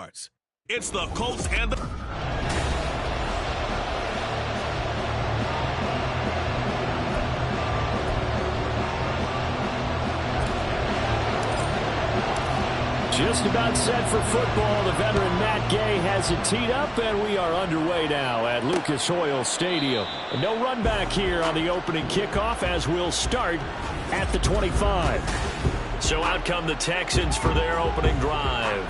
yards. It's the Colts and the... Just about set for football. The veteran Matt Gay has it teed up, and we are underway now at Lucas Oil Stadium. No run back here on the opening kickoff, as we'll start at the 25. So out come the Texans for their opening drive.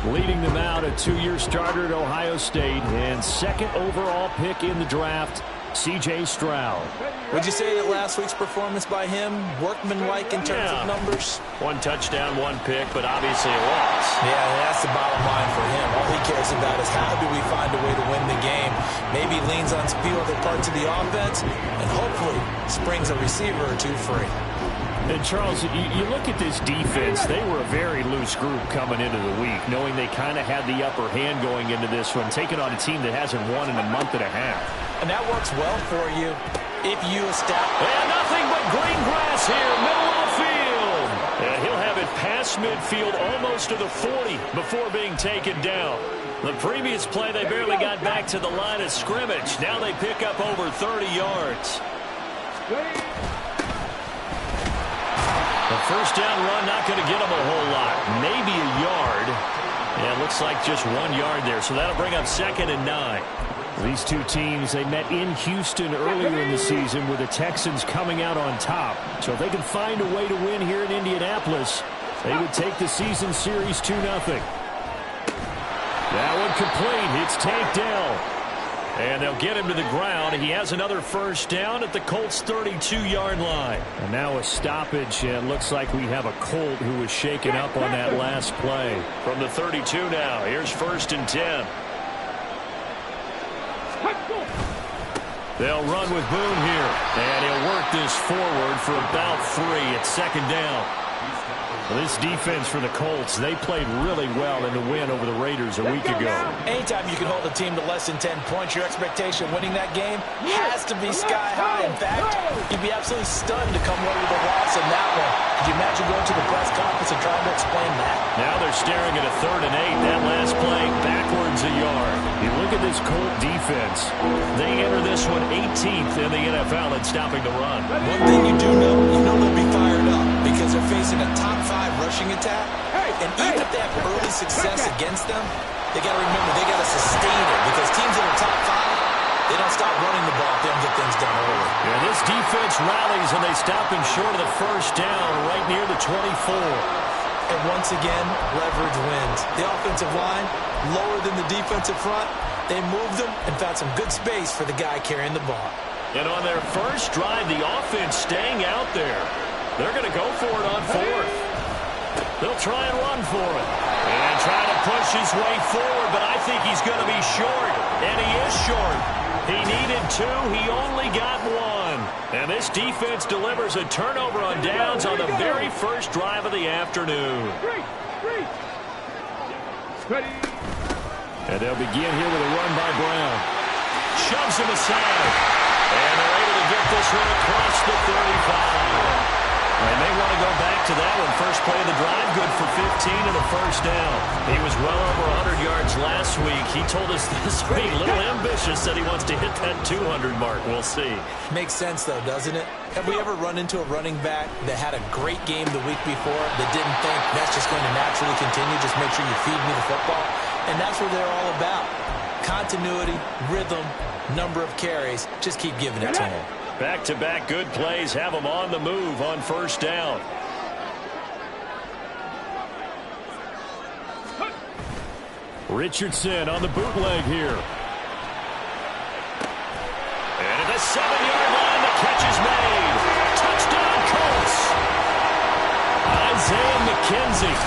Leading them out, a two-year starter at Ohio State and second overall pick in the draft, C.J. Stroud. Would you say that last week's performance by him, workmanlike in terms of numbers? One touchdown, one pick, but obviously a loss. Yeah, that's the bottom line for him. All he cares about is how do we find a way to win the game. Maybe leans on speed other parts of the offense, and hopefully springs a receiver or two free. And Charles, you look at this defense, they were a very loose group coming into the week, knowing they kind of had the upper hand going into this one, taking on a team that hasn't won in a month and a half. And that works well for you if you establish. And nothing but green grass here, middle of the field. And he'll have it past midfield almost to the 40 before being taken down. The previous play, they barely got back to the line of scrimmage. Now they pick up over 30 yards. The first down run not going to get them a whole lot. Maybe a yard. Yeah, it looks like just 1 yard there. So that'll bring up 2nd and 9. These two teams, they met in Houston earlier in the season with the Texans coming out on top. So if they can find a way to win here in Indianapolis, they would take the season series 2-0. That one complete. It's tanked down. And they'll get him to the ground. He has another first down at the Colts' 32-yard line. And now a stoppage, and looks like we have a Colt who was shaken up on that last play. From the 32 now, here's 1st and 10. They'll run with Boone here, and he'll work this forward for about 3 at 2nd down. Well, this defense for the Colts, they played really well in the win over the Raiders a week ago. Anytime you can hold a team to less than 10 points, your expectation of winning that game has to be sky high. In fact, you'd be absolutely stunned to come away with a loss in that one. Could you imagine going to the press conference and trying to explain that? Now they're staring at a 3rd and 8. That last play, backwards a yard. You look at this Colt defense. They enter this one 18th in the NFL in stopping the run. One thing you do know, they'll be fired up because they're facing a top 5 rushing attack. And even if they have early success against them, they got to remember they got to sustain it because teams that are top 5, they don't stop running the ball if they don't get things done early. Yeah, this defense rallies and they stop him short of the first down right near the 24. And once again, leverage wins. The offensive line, lower than the defensive front, they moved them and found some good space for the guy carrying the ball. And on their first drive, the offense staying out there. They're going to go for it on 4th. They'll try and run for it. And try to push his way forward, but I think he's going to be short. And he is short. He needed 2. He only got 1. And this defense delivers a turnover on downs on the very first drive of the afternoon. And they'll begin here with a run by Brown. Shoves him aside. And they're able to get this one across the 35. They may want to go back to that one. First play of the drive, good for 15 and a first down. He was well over 100 yards last week. He told us this week, a little ambitious, said he wants to hit that 200 mark. We'll see. Makes sense, though, doesn't it? Have we ever run into a running back that had a great game the week before that didn't think that's just going to naturally continue, just make sure you feed me the football? And that's what they're all about. Continuity, rhythm, number of carries. Just keep giving it to him. Back-to-back good plays have them on the move on first down. Richardson on the bootleg here. And at the 7-yard line, the catch is made. Touchdown, Colts. Isaiah McKenzie,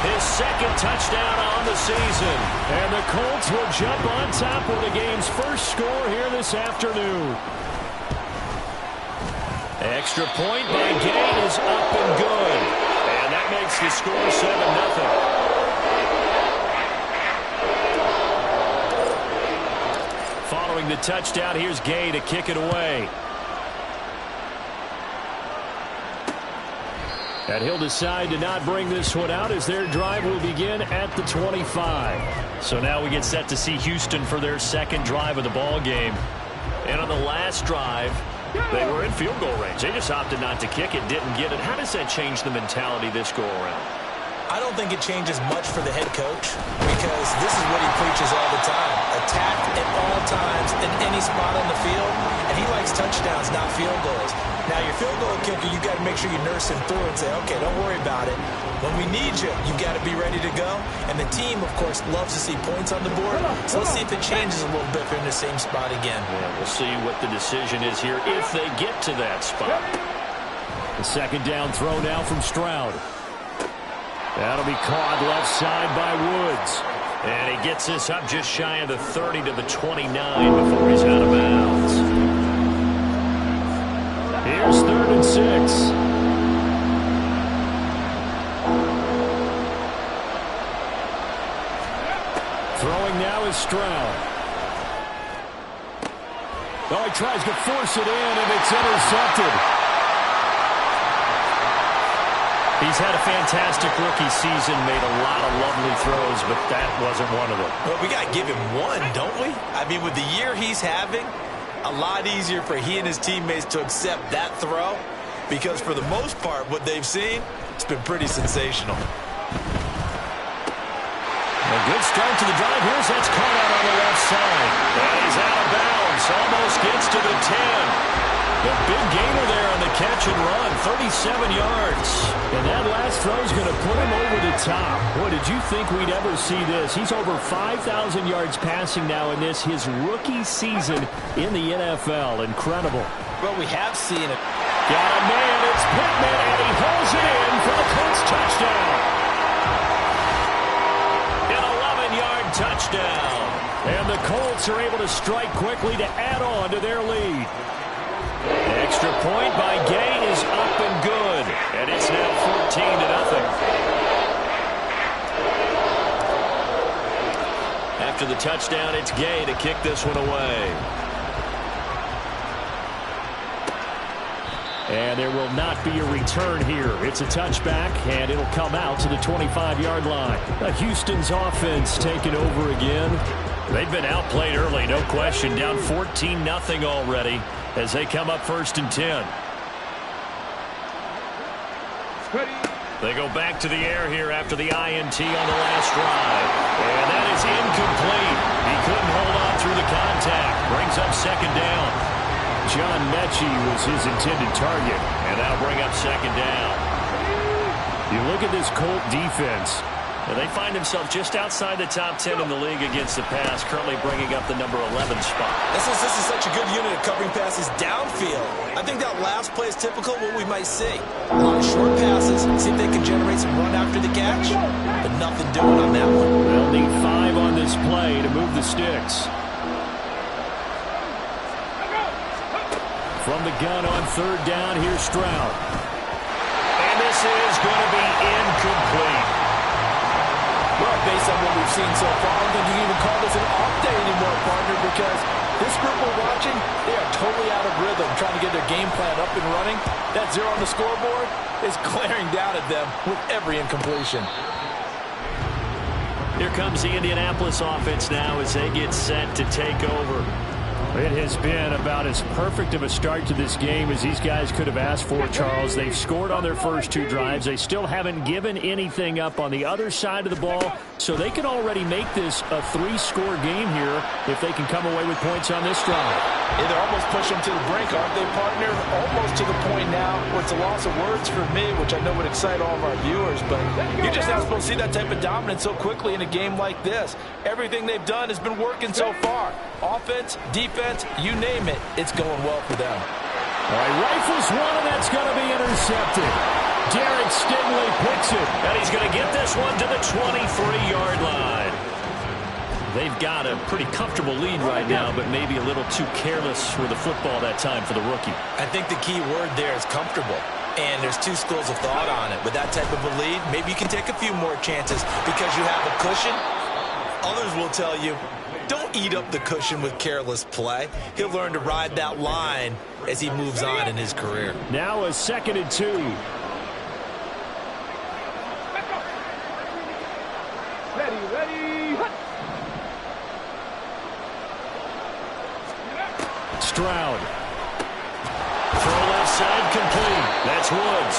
his 2nd touchdown on the season. And the Colts will jump on top with the game's first score here this afternoon. Extra point by Gay is up and good. And that makes the score 7-0. Following the touchdown, here's Gay to kick it away. And he'll decide to not bring this one out as their drive will begin at the 25. So now we get set to see Houston for their second drive of the ball game. And on the last drive, they were in field goal range. They just opted not to kick it, didn't get it. How does that change the mentality this go around? I don't think it changes much for the head coach because this is what he preaches all the time. Attack at all times in any spot on the field, and he likes touchdowns, not field goals. Now, your field goal kicker, you got to make sure you nurse him through and say, okay, don't worry about it. When we need you, you got to be ready to go. And the team, of course, loves to see points on the board. So let's see if it changes a little bit if they're in the same spot again. Yeah, we'll see what the decision is here if they get to that spot. The second down throw now from Stroud. That'll be caught left side by Woods. And he gets this up just shy of the 30 to the 29 before he's out of bounds. Here's 3rd and 6. Throwing now is Stroud. Oh, he tries to force it in, and it's intercepted. He's had a fantastic rookie season, made a lot of lovely throws, but that wasn't one of them. Well, we got to give him one, don't we? I mean, with the year he's having, a lot easier for he and his teammates to accept that throw because for the most part, what they've seen, it's been pretty sensational. A good start to the drive. Here's that's caught out on the left side. And he's out of bounds. Almost gets to the 10. The big gainer there on the catch and run, 37 yards. And that last throw is going to put him over the top. Boy, did you think we'd ever see this? He's over 5,000 yards passing now in this, his rookie season in the NFL. Incredible. Well, we have seen it. Got a man, it's Pittman, and he holds it in for the Colts touchdown. An 11-yard touchdown. And the Colts are able to strike quickly to add on to their lead. Extra point by Gay is up and good. And it's now 14-0. After the touchdown, it's Gay to kick this one away. And there will not be a return here. It's a touchback, and it'll come out to the 25-yard line. Houston's offense taking over again. They've been outplayed early, no question. Down 14-0 already as they come up 1st and 10. They go back to the air here after the INT on the last drive. And that is incomplete. He couldn't hold on through the contact. Brings up 2nd down. John Mechie was his intended target, and that'll bring up 2nd down. You look at this Colt defense, and they find themselves just outside the top 10 in the league against the pass, currently bringing up the number 11 spot. This is such a good unit of covering passes downfield. I think that last play is typical of what we might see. A lot of short passes, see if they can generate some run after the catch, but nothing doing on that one. They'll need 5 on this play to move the sticks. From the gun on 3rd down, here's Stroud. And this is going to be incomplete. Well, based on what we've seen so far, I don't think you can even call this an off day anymore, partner, because this group we're watching, they are totally out of rhythm, trying to get their game plan up and running. That 0 on the scoreboard is glaring down at them with every incompletion. Here comes the Indianapolis offense now as they get set to take over. It has been about as perfect of a start to this game as these guys could have asked for, Charles. They've scored on their first 2 drives. They still haven't given anything up on the other side of the ball, so they can already make this a 3-score game here if they can come away with points on this drive. Yeah, they're almost pushing them to the brink, aren't they, partner? Almost to the point now where it's a loss of words for me, which I know would excite all of our viewers, but you're just not supposed to see that type of dominance so quickly in a game like this. Everything they've done has been working so far. Offense, defense, you name it, it's going well for them. All right, rifles one, and that's going to be intercepted. Derek Stingley picks it, and he's going to get this one to the 23-yard line. They've got a pretty comfortable lead right now, but maybe a little too careless with the football that time for the rookie. I think the key word there is comfortable. And there's 2 schools of thought on it. With that type of a lead, maybe you can take a few more chances because you have a cushion. Others will tell you, don't eat up the cushion with careless play. He'll learn to ride that line as he moves on in his career. Now a 2nd and 2. Stroud. Throw left side complete. That's Woods.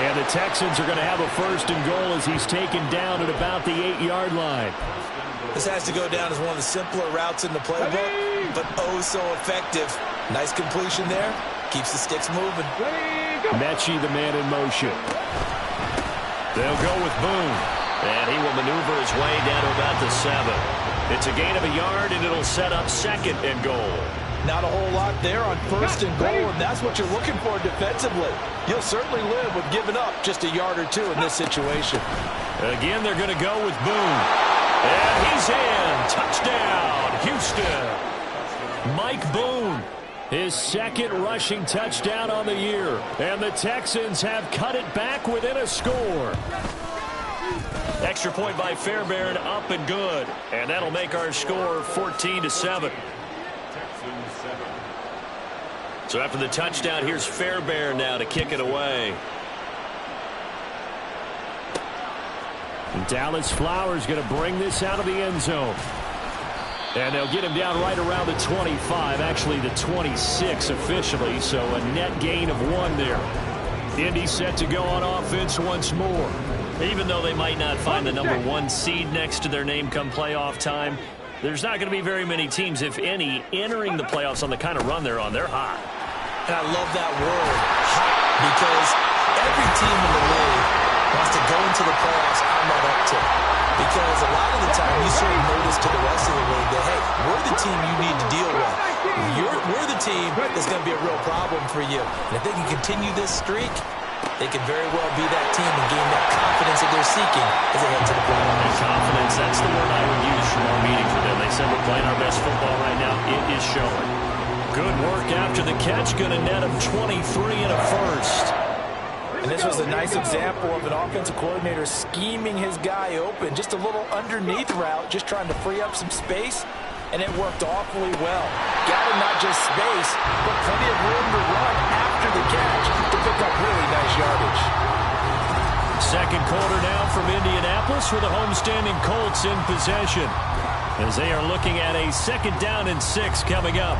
And the Texans are going to have a 1st and goal as he's taken down at about the 8-yard line. This has to go down as one of the simpler routes in the playbook, but oh so effective. Nice completion there. Keeps the sticks moving. Mechie, the man in motion. They'll go with Boone. And he will maneuver his way down to about the 7. It's a gain of a yard, and it'll set up 2nd and goal. Not a whole lot there on 1st and goal, and that's what you're looking for defensively. You'll certainly live with giving up just a yard or 2 in this situation. Again, they're going to go with Boone. And he's in. Touchdown, Houston. Mike Boone, his 2nd rushing touchdown on the year. And the Texans have cut it back within a score. Extra point by Fairbairn, up and good. And that'll make our score 14-7. So after the touchdown, here's Fairbairn now to kick it away. And Dallas Flowers going to bring this out of the end zone. And they'll get him down right around the 25, actually the 26 officially, so a net gain of 1 there. Indy set to go on offense once more. Even though they might not find the number 1 seed next to their name come playoff time, there's not going to be very many teams, if any, entering the playoffs on the kind of run they're on. They're hot. And I love that word, hot, because every team in the league wants to go into the playoffs on that uptick. Because a lot of the time you sort of notice to the rest of the league that, hey, we're the team you need to deal with. We're the team that's going to be a real problem for you. And if they can continue this streak, they could very well be that team and gain that confidence that they're seeking as they head to the playoffs. And confidence, that's the word I would use from our meetings with them. They said we're playing our best football right now. It is showing. Good work after the catch. Going to net him 23 and a 1st. And this was a nice example of an offensive coordinator scheming his guy open. Just a little underneath route, just trying to free up some space, and it worked awfully well. Got him not just space, but plenty of room to run after the catch to pick up really nice yardage. 2nd quarter now from Indianapolis with the homestanding Colts in possession, as they are looking at a 2nd down and 6 coming up.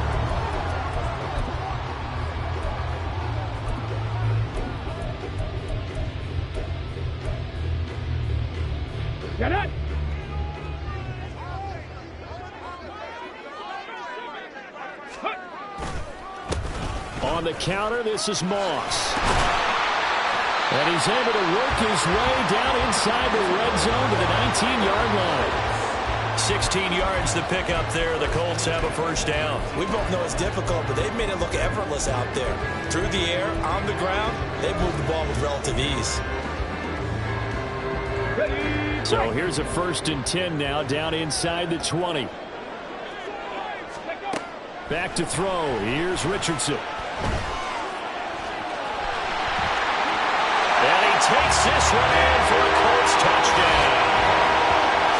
Get it! On the counter, this is Moss. And he's able to work his way down inside the red zone to the 19-yard line. 16 yards to pick up there. The Colts have a 1st down. We both know it's difficult, but they've made it look effortless out there. Through the air, on the ground, they've moved the ball with relative ease. So here's a 1st and 10 now, down inside the 20. Back to throw. Here's Richardson. And he takes this one in for a Colts touchdown.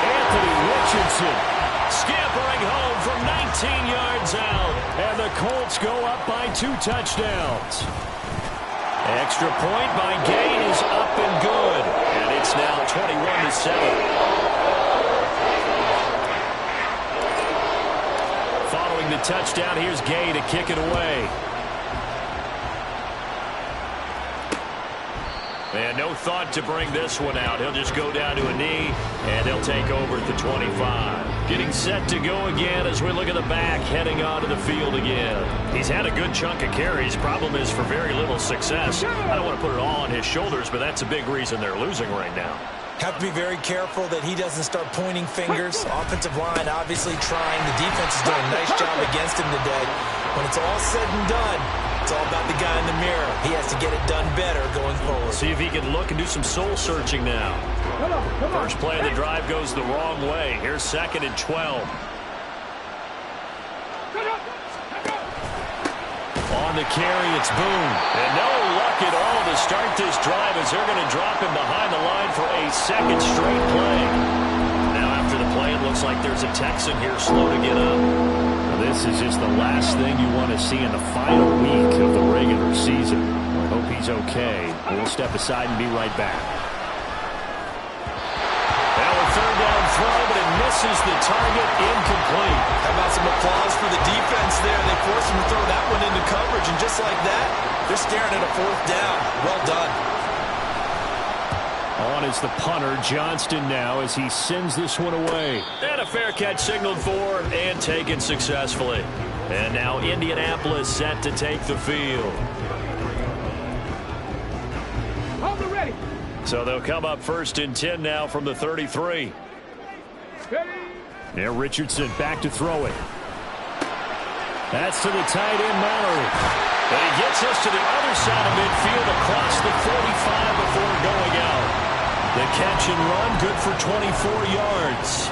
Anthony Richardson scampering home from 19 yards out. And the Colts go up by 2 touchdowns. Extra point by Gain is up and good. And it's now 21-7. Following the touchdown, here's Gay to kick it away. And no thought to bring this one out. He'll just go down to a knee, and they'll take over at the 25. Getting set to go again as we look at the back, heading onto the field again. He's had a good chunk of carries. Problem is for very little success. I don't want to put it all on his shoulders, but that's a big reason they're losing right now. Have to be very careful that he doesn't start pointing fingers. Offensive line obviously trying. The defense is doing a nice job against him today. When it's all said and done, it's all about the guy in the mirror. He has to get it done better going forward. See if he can look and do some soul searching now. First play of the drive goes the wrong way. Here's 2nd and 12. On the carry, it's Boone. And no luck at all to start this drive as they're going to drop him behind the line for a 2nd straight play. Now after the play, it looks like there's a Texan here slow to get up. Now, this is just the last thing you want to see in the final week of the regular season. I hope he's okay. We'll step aside and be right back. Now a 3rd down throw, but it misses misses the target, incomplete. How about some applause for the defense there? They forced him to throw that one into coverage, and just like that, they're staring at a fourth down. Well done. On is the punter, Johnston now, as he sends this one away. And a fair catch signaled for and taken successfully. And now Indianapolis set to take the field. Hold it ready. So they'll come up 1st and 10 now from the 33. Ready. Now Richardson back to throw it. That's to the tight end, Mallory. And he gets us to the other side of midfield across the 45 before going out. The catch and run, good for 24 yards.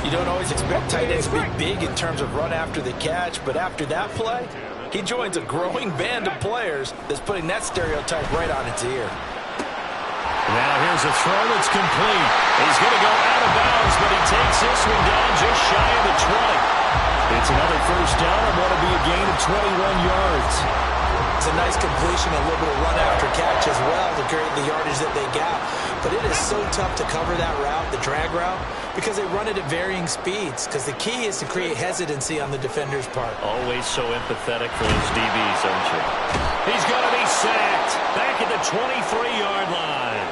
You don't always expect tight ends to be big in terms of run after the catch, but after that play, he joins a growing band of players that's putting that stereotype right on its ear. Now here's a throw that's complete. He's going to go out of bounds, but he takes this one down just shy of the 20. It's another first down and want to be a gain of 21 yards. It's a nice completion, a little bit of run after catch as well to create the yardage that they got. But it is so tough to cover that route, the drag route, because they run it at varying speeds. Because the key is to create hesitancy on the defender's part. Always so empathetic for those DBs, aren't you? He's going to be sacked back at the 23-yard line.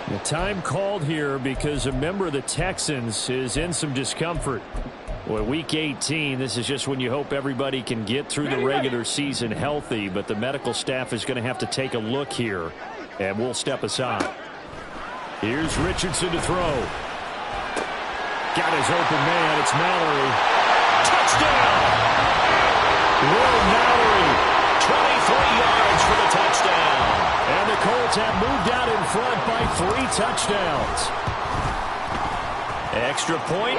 The time called here because a member of the Texans is in some discomfort. Boy, Week 18, this is just when you hope everybody can get through the regular season healthy, but the medical staff is going to have to take a look here, and we'll step aside. Here's Richardson to throw. Got his open man. It's Mallory. Touchdown! Will Mallory, 23 yards for the touchdown. And the Colts have moved out in front by 3 touchdowns. Extra point.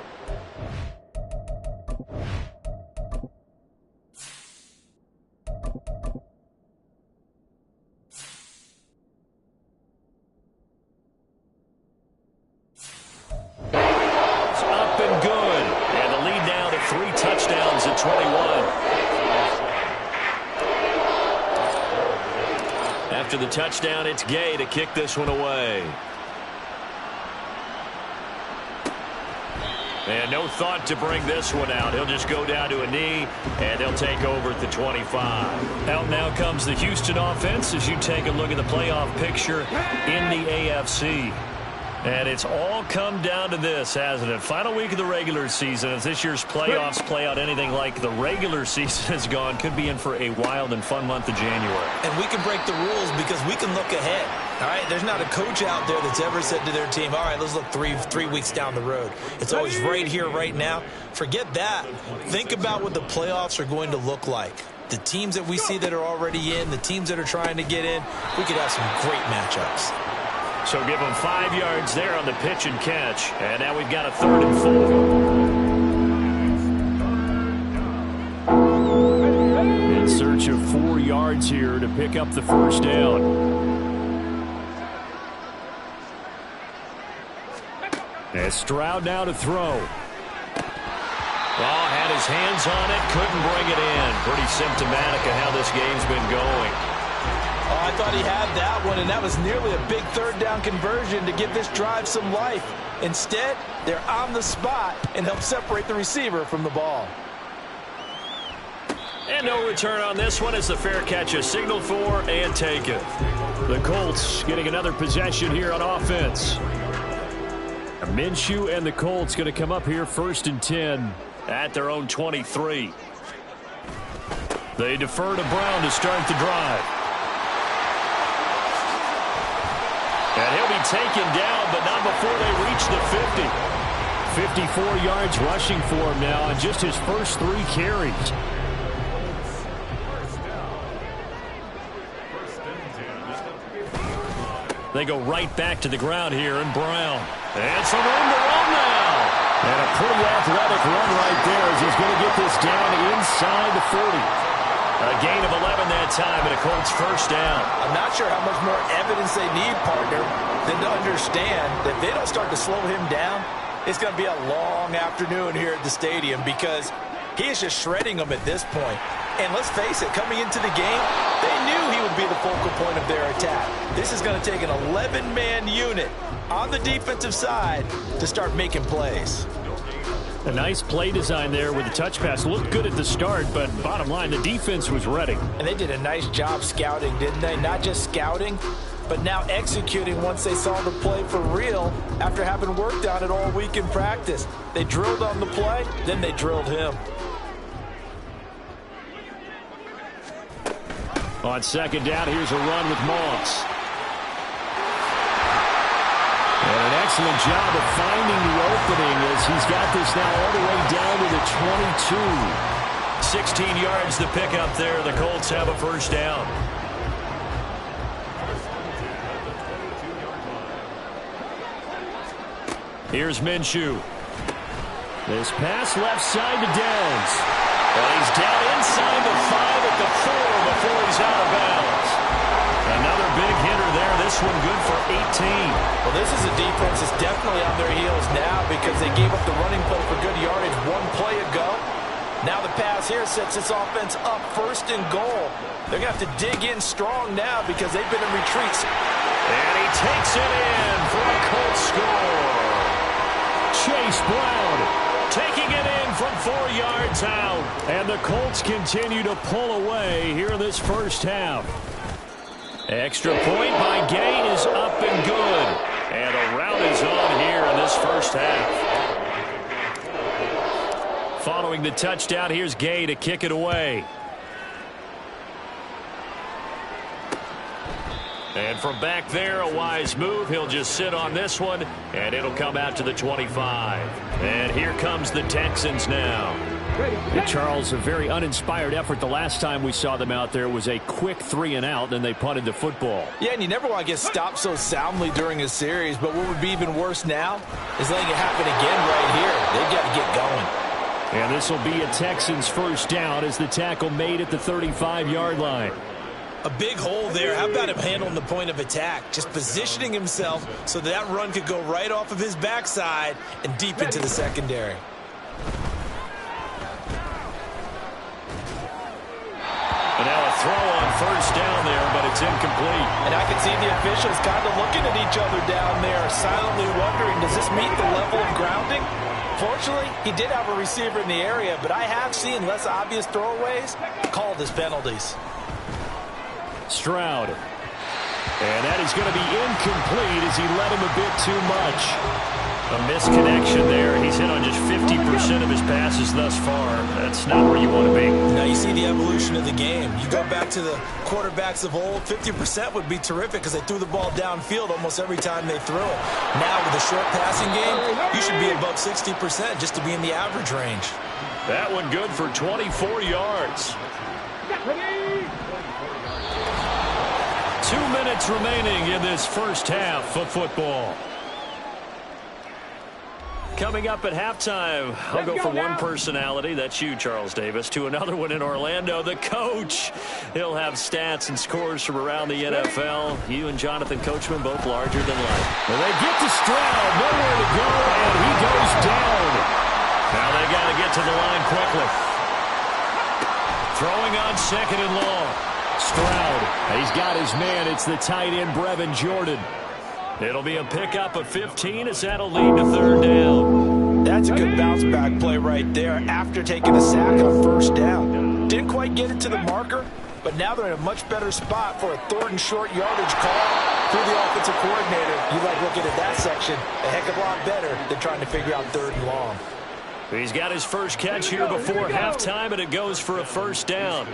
After the touchdown, it's Gay to kick this one away. And no thought to bring this one out. He'll just go down to a knee, and they'll take over at the 25. Out now comes the Houston offense as you take a look at the playoff picture in the AFC. And it's all come down to this, hasn't it? Final week of the regular season. As this year's playoffs play out anything like the regular season has gone, could be in for a wild and fun month of January. And we can break the rules because we can look ahead. All right, there's not a coach out there that's ever said to their team, all right, let's look three weeks down the road. It's always right here, right now. Forget that. Think about what the playoffs are going to look like. The teams that we see that are already in, the teams that are trying to get in, we could have some great matchups. So give them 5 yards there on the pitch and catch. And now we've got a 3rd and 4. In search of 4 yards here to pick up the first down. And Stroud now to throw. Oh, had his hands on it, couldn't bring it in. Pretty symptomatic of how this game's been going. Oh, I thought he had that one, and that was nearly a big 3rd down conversion to give this drive some life. Instead, they're on the spot and help separate the receiver from the ball. And no return on this one as the fair catch is signaled for and taken. The Colts getting another possession here on offense. Minshew and the Colts going to come up here 1st and 10 at their own 23. They defer to Brown to start the drive. And he'll be taken down, but not before they reach the 50. 54 yards rushing for him now on just his first 3 carries. They go right back to the ground here, and Brown. And some room to run now. And a pretty athletic run right there as he's going to get this down inside the 40. A gain of 11 that time and a Colts first down. I'm not sure how much more evidence they need, partner, than to understand that if they don't start to slow him down, it's going to be a long afternoon here at the stadium because he is just shredding them at this point. And let's face it, coming into the game, they knew he would be the focal point of their attack. This is going to take an 11-man unit on the defensive side to start making plays. A nice play design there with the touch pass. Looked good at the start, but bottom line, the defense was ready. And they did a nice job scouting, didn't they? Not just scouting, but now executing once they saw the play for real after having worked on it all week in practice. They drilled on the play, then they drilled him. On second down, here's a run with Moss. And an excellent job of finding the opening as he's got this now all the way down to the 22. 16 yards to pick up there. The Colts have a first down. Here's Minshew. This pass left side to Downs. Well, he's down inside the 5 at the 4 before he's out of bounds. Another big hitter there. This one good for 18. Well, this is a defense that's definitely on their heels now because they gave up the running play for good yardage one play ago. Now the pass here sets this offense up first and goal. They're going to have to dig in strong now because they've been in retreat. And he takes it in for a Colts score. Chase Brown taking it in from 4 yards out. And the Colts continue to pull away here in this first half. Extra point by Gay is up and good. And a rout is on here in this first half. Following the touchdown, here's Gay to kick it away. And from back there, a wise move. He'll just sit on this one, and it'll come out to the 25. And here comes the Texans now. Hey, Charles, a very uninspired effort. The last time we saw them out there was a quick 3 and out, and they punted the football. Yeah, and you never want to get stopped so soundly during a series, but what would be even worse now is letting it happen again right here. They've got to get going. And this will be a Texans first down as the tackle made at the 35-yard line. A big hole there. How about him handling the point of attack? Just positioning himself so that run could go right off of his backside and deep into the secondary. And now a throw on first down there, but it's incomplete. And I can see the officials kind of looking at each other down there, silently wondering, does this meet the level of grounding? Fortunately, he did have a receiver in the area, but I have seen less obvious throwaways called as penalties. Stroud. And that is going to be incomplete as he led him a bit too much. A misconnection there. He's hit on just 50% of his passes thus far. That's not where you want to be. Now you see the evolution of the game. You go back to the quarterbacks of old, 50% would be terrific because they threw the ball downfield almost every time they threw it. Now with a short passing game, you should be above 60% just to be in the average range. That one good for 24 yards. 2 minutes remaining in this first half of football. Coming up at halftime, I'll go from one personality, that's you, Charles Davis, to another one in Orlando, the coach. He'll have stats and scores from around the NFL. You and Jonathan Coachman both larger than life. Well, they get to Stroud, nowhere to go, and he goes down. Now they got to get to the line quickly. Throwing on second and long. Stroud, he's got his man. It's the tight end, Brevin Jordan. It'll be a pickup of 15 as that'll lead to third down. That's a good bounce back play right there after taking a sack on first down. Didn't quite get it to the marker, but now they're in a much better spot for a third and short yardage call through the offensive coordinator. You like looking at that section a heck of a lot better than trying to figure out third and long. He's got his first catch here before halftime, and it goes for a first down.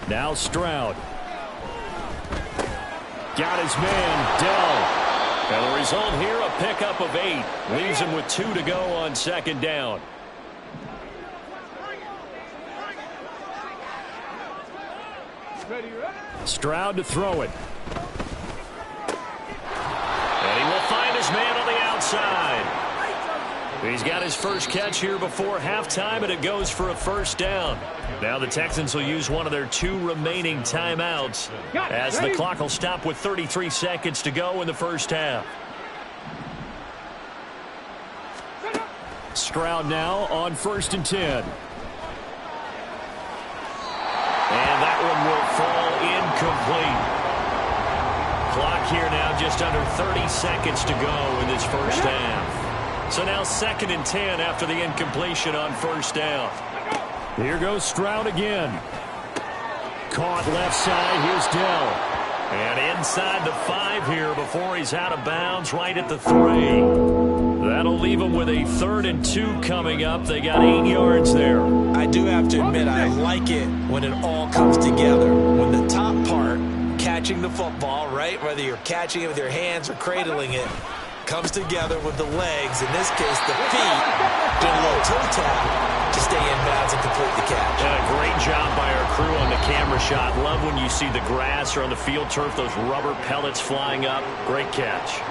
Now Stroud. Got his man, Dell. And the result here, a pickup of 8. Leaves him with 2 to go on second down. Stroud to throw it. And he will find his man on the outside. He's got his first catch here before halftime, and it goes for a first down. Now the Texans will use one of their 2 remaining timeouts as the clock will stop with 33 seconds to go in the first half. Stroud now on 1st and 10. And that one will fall incomplete. Clock here now, just under 30 seconds to go in this first half. So now 2nd and 10 after the incompletion on first down. Here goes Stroud again. Caught left side. Here's Dell. And inside the 5 here before he's out of bounds, right at the 3. That'll leave him with a 3rd and 2 coming up. They got 8 yards there. I do have to admit, I like it when it all comes together. When the top part, catching the football, right, whether you're catching it with your hands or cradling it, comes together with the legs, in this case the feet, do a little toe tap to stay in bounds and complete the catch. And a great job by our crew on the camera shot. Love when you see the grass or on the field turf, those rubber pellets flying up. Great catch.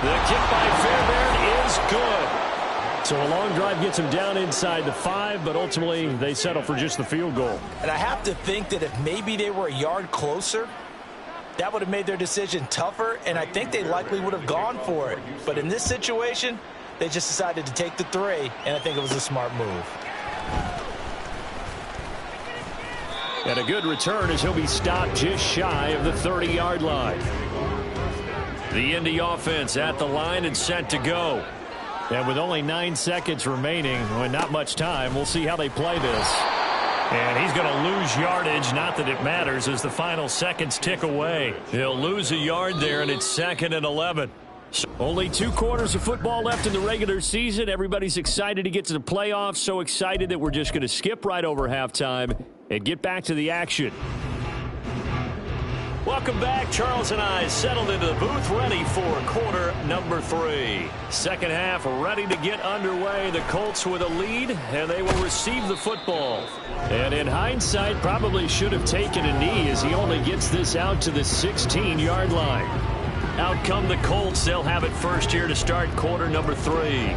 The kick by Fairbairn is good. So a long drive gets him down inside the 5, but ultimately they settle for just the field goal. And I have to think that if maybe they were a yard closer, that would have made their decision tougher, and I think they likely would have gone for it. But in this situation, they just decided to take the 3, and I think it was a smart move. And a good return as he'll be stopped just shy of the 30-yard line. The Indy offense at the line and set to go. And with only 9 seconds remaining, and not much time, we'll see how they play this. And he's going to lose yardage, not that it matters, as the final seconds tick away. He'll lose a yard there, and it's 2nd and 11. Only 2 quarters of football left in the regular season. Everybody's excited to get to the playoffs, so excited that we're just going to skip right over halftime and get back to the action. Welcome back. Charles and I settled into the booth, ready for quarter number 3. Second half ready to get underway. The Colts with a lead, and they will receive the football. And in hindsight, probably should have taken a knee as he only gets this out to the 16-yard line. Out come the Colts. They'll have it first here to start quarter number 3.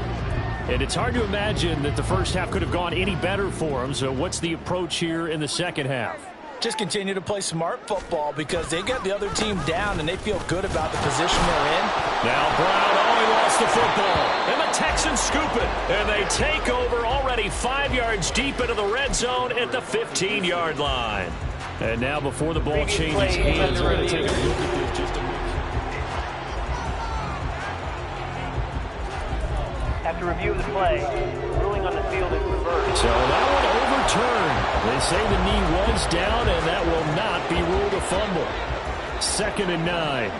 And it's hard to imagine that the first half could have gone any better for them. So what's the approach here in the second half? Just continue to play smart football because they got the other team down and they feel good about the position they're in. Now Brown only lost the football. And the Texans scoop it. And they take over already 5 yards deep into the red zone at the 15-yard line. And now before the ball changes hands, we're going to take a look at this just a minute. After review of the play, ruling on the field is reversed. So that one overturned. They say the knee was down, and that will not be ruled a fumble. 2nd and 9.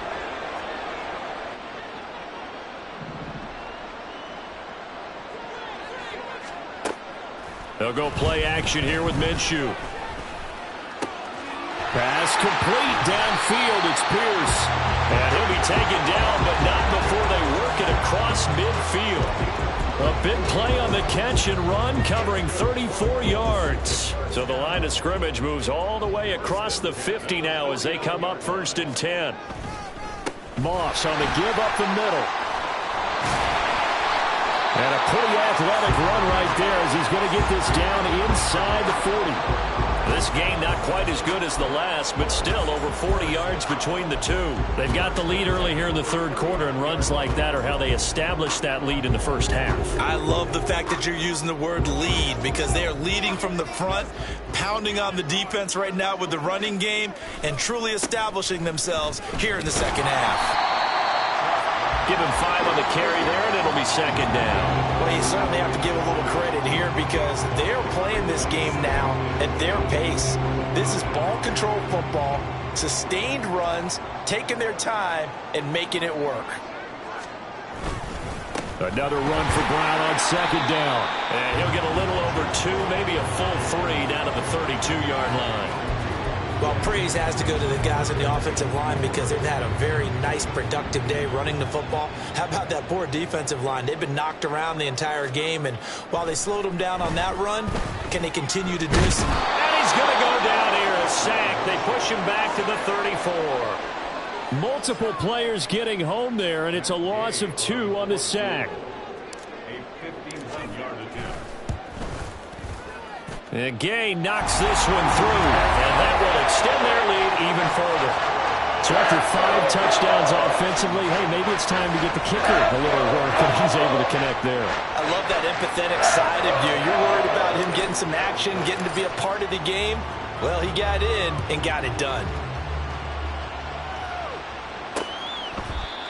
They'll go play action here with Minshew. Pass complete downfield. It's Pierce. And he'll be taken down, but not before they work it across midfield. A big play on the catch and run, covering 34 yards. So the line of scrimmage moves all the way across the 50 now as they come up 1st and 10. Moss on the give up the middle. And a pretty athletic run right there as he's going to get this down inside the 40. This game not quite as good as the last, but still over 40 yards between the two. They've got the lead early here in the 3rd quarter, and runs like that are how they establish that lead in the first half. I love the fact that you're using the word lead because they are leading from the front, pounding on the defense right now with the running game, and truly establishing themselves here in the second half. Give him 5 on the carry there, and it'll be 2nd down. Well, you certainly have to give a little credit here because they're playing this game now at their pace. This is ball control football, sustained runs, taking their time, and making it work. Another run for Brown on 2nd down. And he'll get a little over 2, maybe a full 3 down to the 32-yard line. Well, praise has to go to the guys on the offensive line because they've had a very nice, productive day running the football. How about that poor defensive line? They've been knocked around the entire game, and while they slowed them down on that run, can they continue to do so? And he's going to go down here, a sack. They push him back to the 34. Multiple players getting home there, and it's a loss of 2 on the sack. And Gay knocks this one through, and that will extend their lead even further. So after 5 touchdowns offensively, hey, maybe it's time to get the kicker a little work, and he's able to connect there. I love that empathetic side of you. You're worried about him getting some action, getting to be a part of the game. Well, he got in and got it done.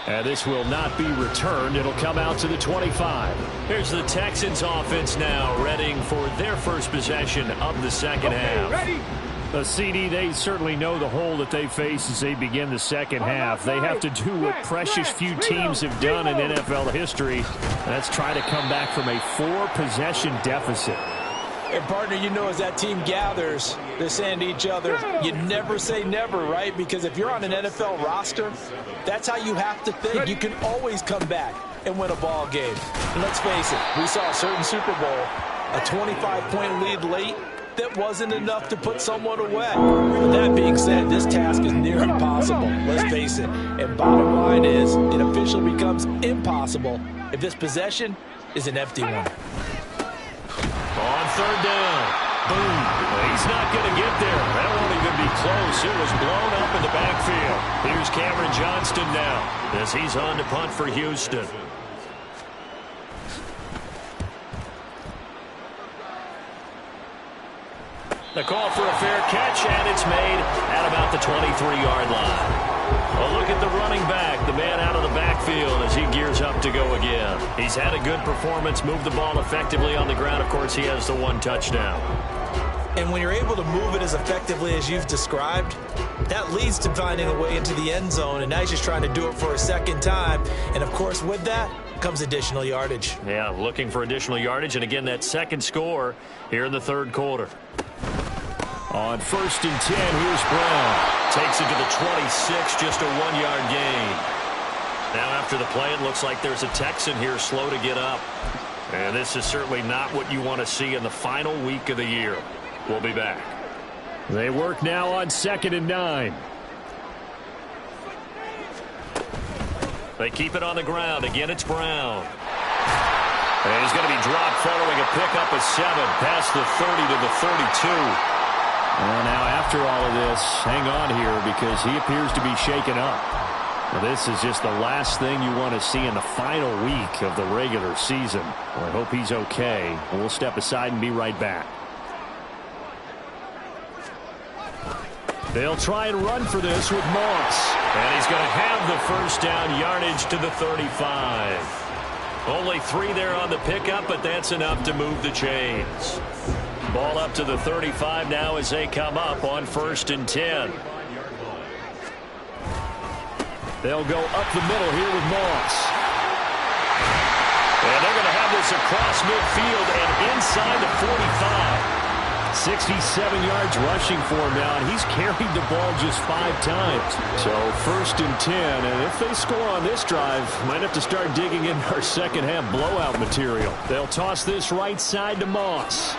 And this will not be returned. It'll come out to the 25. Here's the Texans offense now, readying for their first possession of the second half. Ready? The CD, they certainly know the hole that they face as they begin the second half. They have to do what precious few teams have done in NFL history. That's try to come back from a 4-possession deficit. And, partner, you know, as that team gathers, they're saying to each other, you never say never, right? Because if you're on an NFL roster, that's how you have to think. You can always come back and win a ball game. And let's face it, we saw a certain Super Bowl, a 25-point lead late, that wasn't enough to put someone away. With that being said, this task is near impossible. Let's face it. And bottom line is, it officially becomes impossible if this possession is an empty one. On third down. Boom. He's not going to get there. That won't even be close. It was blown up in the backfield. Here's Cameron Johnston now as he's on to punt for Houston. The call for a fair catch, and it's made at about the 23-yard line. A look at the running back, the man out of the backfield as he gears up to go again. He's had a good performance, moved the ball effectively on the ground. Of course, he has the 1 touchdown. And when you're able to move it as effectively as you've described, that leads to finding a way into the end zone, and now he's just trying to do it for a second time. And, of course, with that comes additional yardage. Yeah, looking for additional yardage, and again, that second score here in the third quarter. On 1st and 10, here's Brown. Takes it to the 26, just a 1-yard gain. Now after the play, it looks like there's a Texan here slow to get up. And this is certainly not what you want to see in the final week of the year. We'll be back. They work now on 2nd and 9. They keep it on the ground. Again, it's Brown. And he's going to be dropped following a pickup of 7 past the 30 to the 32. Well, now after all of this, hang on here because he appears to be shaken up. Now, this is just the last thing you want to see in the final week of the regular season. Well, I hope he's okay. We'll step aside and be right back. They'll try and run for this with Moss. And he's going to have the first down, yardage to the 35. Only 3 there on the pickup, but that's enough to move the chains. Ball up to the 35 now as they come up on 1st and 10. They'll go up the middle here with Moss. And they're going to have this across midfield and inside the 45. 67 yards rushing for him now, and he's carried the ball just 5 times. So 1st and 10, and if they score on this drive, might have to start digging in our second half blowout material. They'll toss this right side to Moss.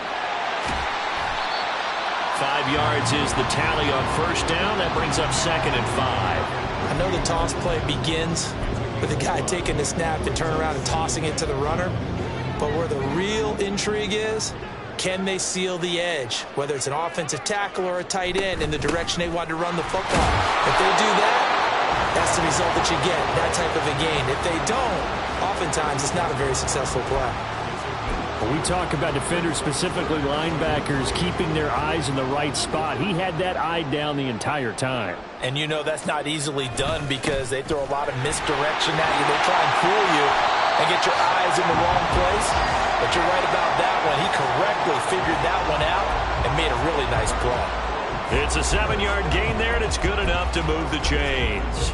5 yards is the tally on 1st down. That brings up 2nd and 5. I know the toss play begins with the guy taking the snap and turn around and tossing it to the runner. But where the real intrigue is, can they seal the edge, whether it's an offensive tackle or a tight end in the direction they want to run the football? If they do that, that's the result that you get, that type of a gain. If they don't, oftentimes it's not a very successful play. When we talk about defenders, specifically linebackers, keeping their eyes in the right spot, he had that eye down the entire time. And you know that's not easily done because they throw a lot of misdirection at you. They try and fool you and get your eyes in the wrong place. But you're right about that one. He correctly figured that one out and made a really nice play. It's a 7-yard gain there, and it's good enough to move the chains.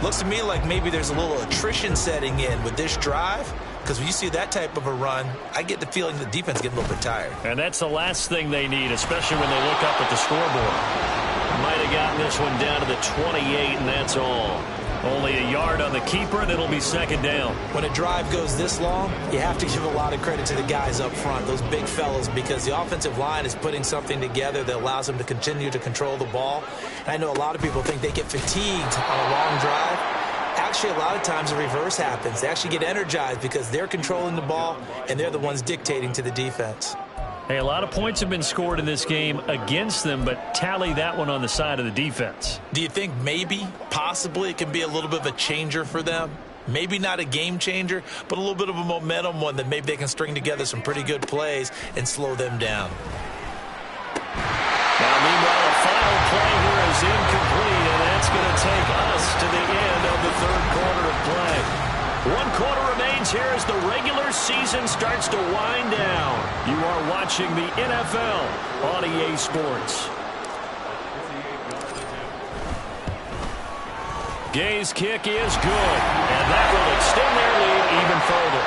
Looks to me like maybe there's a little attrition setting in with this drive. Because when you see that type of a run, I get the feeling the defense gets a little bit tired. And that's the last thing they need, especially when they look up at the scoreboard. Might have gotten this one down to the 28, and that's all. Only a yard on the keeper, and it'll be 2nd down. When a drive goes this long, you have to give a lot of credit to the guys up front, those big fellas, because the offensive line is putting something together that allows them to continue to control the ball. And I know a lot of people think they get fatigued on a long drive. Actually, a lot of times the reverse happens. They actually get energized because they're controlling the ball, and they're the ones dictating to the defense. Hey, a lot of points have been scored in this game against them, but tally that one on the side of the defense. Do you think maybe, possibly, it can be a little bit of a changer for them? Maybe not a game changer, but a little bit of a momentum one that maybe they can string together some pretty good plays and slow them down. Now, meanwhile, a final play here is incomplete, and that's going to take us to the end of the third quarter of play. 1 quarter remains here as the regular season starts to wind down. You are watching the NFL on EA Sports. Gay's kick is good, and that will extend their lead even further.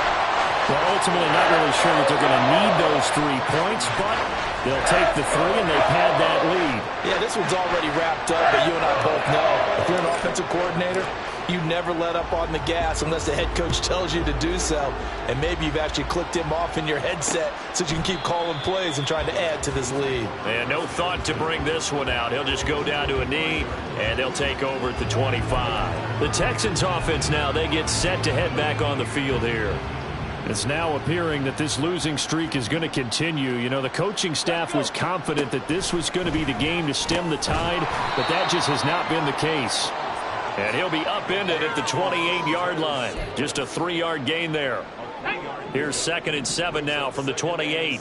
Well, ultimately not really sure that they're going to need those 3 points, but they'll take the 3, and they've had that lead. Yeah, this one's already wrapped up, but you and I both know if you're an offensive coordinator, you never let up on the gas unless the head coach tells you to do so. And maybe you've actually clicked him off in your headset so you can keep calling plays and trying to add to this lead. And no thought to bring this one out. He'll just go down to a knee, and they'll take over at the 25. The Texans offense now, they get set to head back on the field here. It's now appearing that this losing streak is going to continue. You know, the coaching staff was confident that this was going to be the game to stem the tide, but that just has not been the case. And he'll be upended at the 28-yard line. Just a 3-yard gain there. Here's 2nd and 7 now from the 28.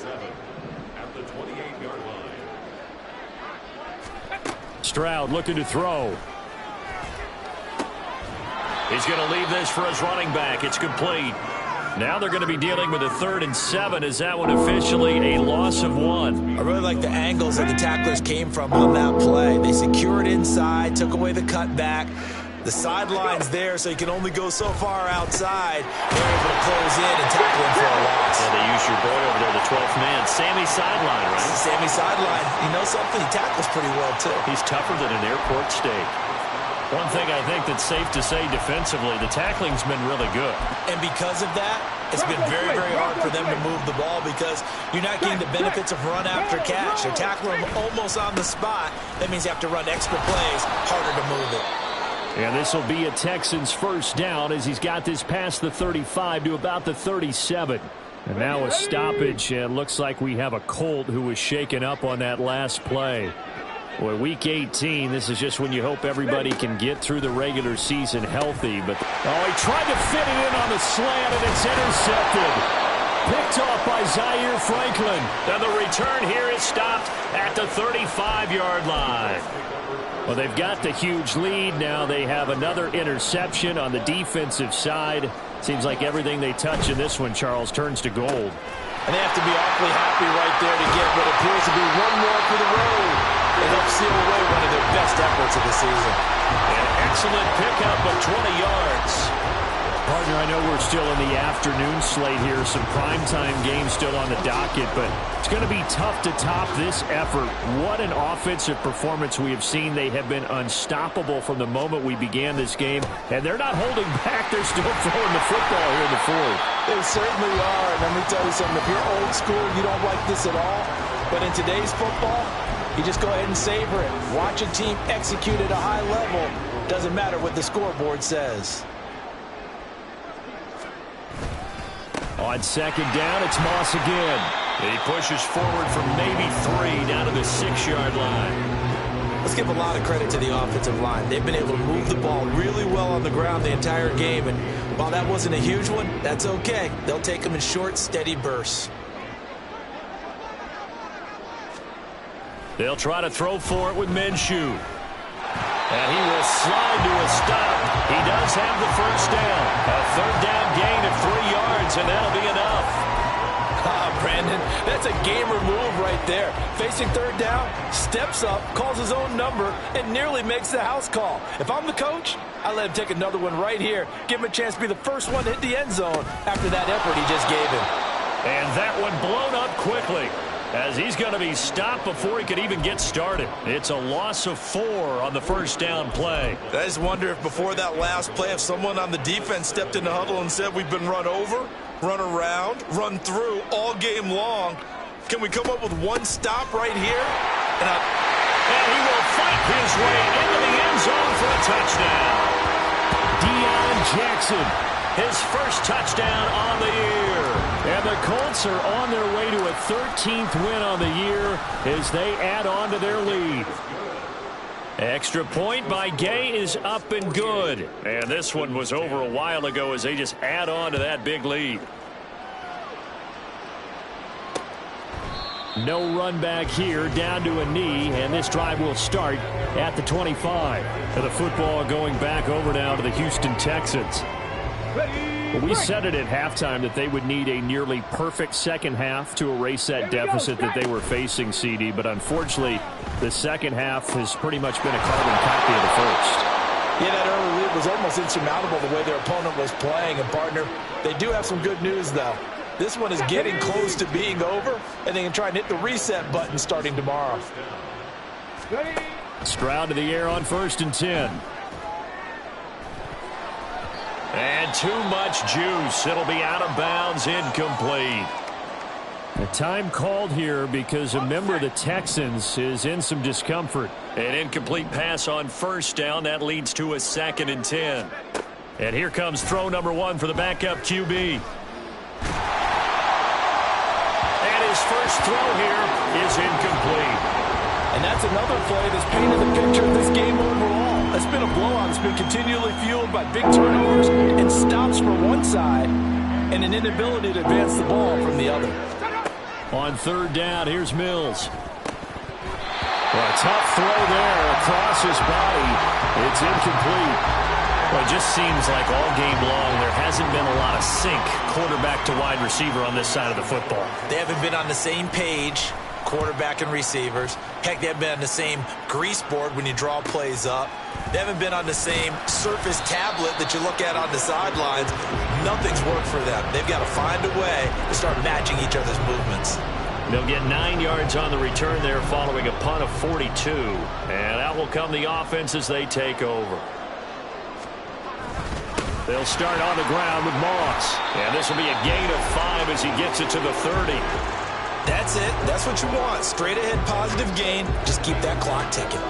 Stroud looking to throw. He's going to leave this for his running back. It's complete. Now they're going to be dealing with a 3rd and 7. Is that one officially a loss of 1? I really like the angles that the tacklers came from on that play. They secured inside, took away the cutback. The sideline's there, so you can only go so far outside. They're able to close in and tackle him for a loss. Yeah, they use your boy over there, the 12th man. Sammy sideline, right? Sammy sideline. You know something? He tackles pretty well, too. He's tougher than an airport steak. One thing I think that's safe to say defensively, the tackling's been really good. And because of that, it's been very, very hard for them to move the ball because you're not getting the benefits of run after catch. They're tackling them almost on the spot. That means you have to run extra plays, harder to move it. And this will be a Texans first down as he's got this past the 35 to about the 37. And now a stoppage, and looks like we have a Colt who was shaken up on that last play. Boy, Week 18, this is just when you hope everybody can get through the regular season healthy. But he tried to fit it in on the slant, and it's intercepted. Picked off by Zaire Franklin. And the return here is stopped at the 35-yard line. Well, they've got the huge lead. Now they have another interception on the defensive side. Seems like everything they touch in this one, Charles, turns to gold. And they have to be awfully happy right there to get what appears to be one more for the road. They help seal away one of their best efforts of the season. An excellent pickup of 20 yards. Partner, I know we're still in the afternoon slate here. Some primetime games still on the docket, but it's going to be tough to top this effort. What an offensive performance we have seen. They have been unstoppable from the moment we began this game, and they're not holding back. They're still throwing the football here in the fourth. They certainly are, and let me tell you something. If you're old school, you don't like this at all, but in today's football, you just go ahead and savor it. Watch a team execute at a high level. Doesn't matter what the scoreboard says. On 2nd down, it's Moss again. He pushes forward from maybe 3 down to the 6-yard line. Let's give a lot of credit to the offensive line. They've been able to move the ball really well on the ground the entire game. And while that wasn't a huge one, that's okay. They'll take them in short, steady bursts. They'll try to throw for it with Minshew. And he will slide to a stop. He does have the first down. A 3rd down gain of 3 yards, and that'll be enough. Brandon, that's a gamer move right there. Facing 3rd down, steps up, calls his own number, and nearly makes the house call. If I'm the coach, I let him take another one right here. Give him a chance to be the first one to hit the end zone after that effort he just gave him. And that one blown up quickly, as he's going to be stopped before he could even get started. It's a loss of 4 on the first down play. I just wonder if before that last play, if someone on the defense stepped in the huddle and said, we've been run over, run around, run through all game long. Can we come up with one stop right here? And he will fight his way into the end zone for a touchdown. Deion Jackson, his first touchdown on the year. And the Colts are on their way to a 13th win on the year as they add on to their lead. Extra point by Gay is up and good. And this one was over a while ago as they just add on to that big lead. No run back here, down to a knee, and this drive will start at the 25. And the football going back over now to the Houston Texans. Well, we said it at halftime that they would need a nearly perfect second half to erase that deficit that they were facing, CD. But unfortunately, the second half has pretty much been a carbon copy of the first. Yeah, that early lead was almost insurmountable the way their opponent was playing. And, partner, they do have some good news, though. This one is getting close to being over, and they can try and hit the reset button starting tomorrow. Stroud to the air on 1st and 10. And too much juice. It'll be out of bounds, incomplete. A time called here because a member of the Texans is in some discomfort. An incomplete pass on 1st down. That leads to a 2nd and 10. And here comes throw number 1 for the backup QB. And his first throw here is incomplete. And that's another play that's painted the picture of this game overall. It's been a blowout. It's been continually fueled by big turnovers and stops from one side and an inability to advance the ball from the other. On 3rd down, here's Mills. Well, a tough throw there across his body. It's incomplete. Well, it just seems like all game long there hasn't been a lot of sync quarterback to wide receiver on this side of the football. They haven't been on the same page, quarterback and receivers. Heck, they haven't been on the same grease board when you draw plays up. They haven't been on the same surface tablet that you look at on the sidelines. Nothing's worked for them. They've got to find a way to start matching each other's movements. They'll get 9 yards on the return there following a punt of 42. And out will come the offense as they take over. They'll start on the ground with Moss. And this will be a gain of 5 as he gets it to the 30. That's it. That's what you want. Straight ahead positive gain. Just keep that clock ticking.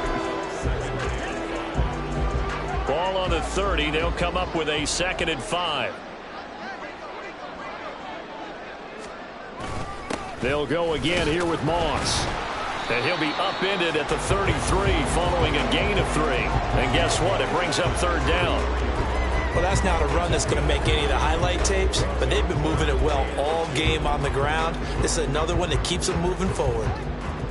Ball on the 30. They'll come up with a 2nd and 5. They'll go again here with Moss. And he'll be upended at the 33 following a gain of 3. And guess what? It brings up 3rd down. Well, that's not a run that's going to make any of the highlight tapes, but they've been moving it well all game on the ground. This is another one that keeps them moving forward.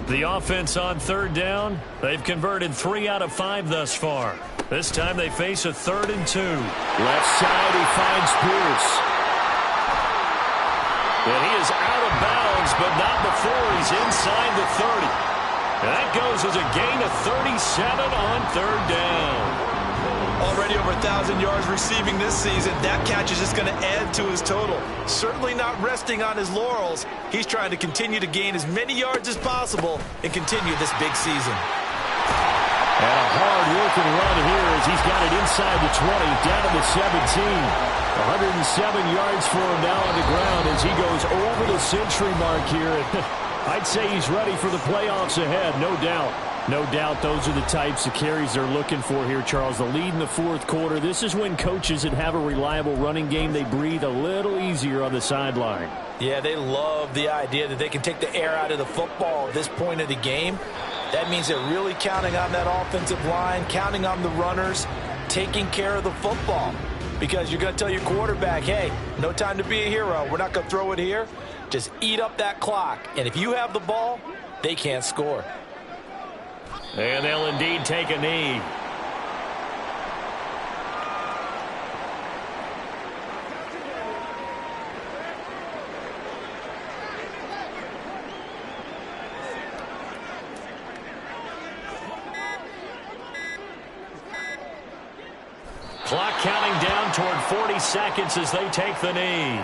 The offense on 3rd down, they've converted 3 out of 5 thus far. This time they face a 3rd and 2. Left side, he finds Pierce. And he is out of bounds, but not before he's inside the 30. And that goes as a gain of 37 on 3rd down. Already over 1,000 yards receiving this season. That catch is just going to add to his total. Certainly not resting on his laurels. He's trying to continue to gain as many yards as possible and continue this big season. And a hard-working run here as he's got it inside the 20, down to the 17. 107 yards for him now on the ground as he goes over the century mark here. I'd say he's ready for the playoffs ahead, no doubt. No doubt those are the types of carries they're looking for here, Charles. The lead in the 4th quarter. This is when coaches that have a reliable running game, they breathe a little easier on the sideline. Yeah, they love the idea that they can take the air out of the football at this point of the game. That means they're really counting on that offensive line, counting on the runners, taking care of the football. Because you're going to tell your quarterback, hey, no time to be a hero. We're not going to throw it here. Just eat up that clock. And if you have the ball, they can't score. And they'll indeed take a knee. Clock counting down toward 40 seconds as they take the knee.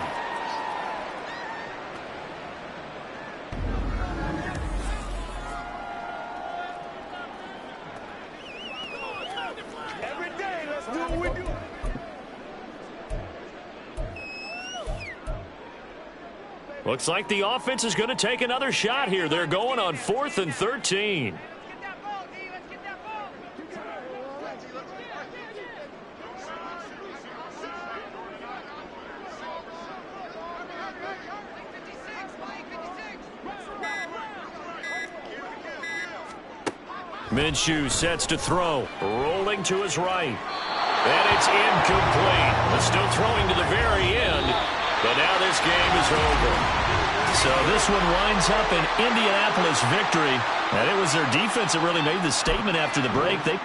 Looks like the offense is going to take another shot here. They're going on 4th and 13. Minshew sets to throw. Rolling to his right. And it's incomplete. But still throwing to the very end. But now this game is over. So this one winds up an Indianapolis victory. And it was their defense that really made the statement after the break. They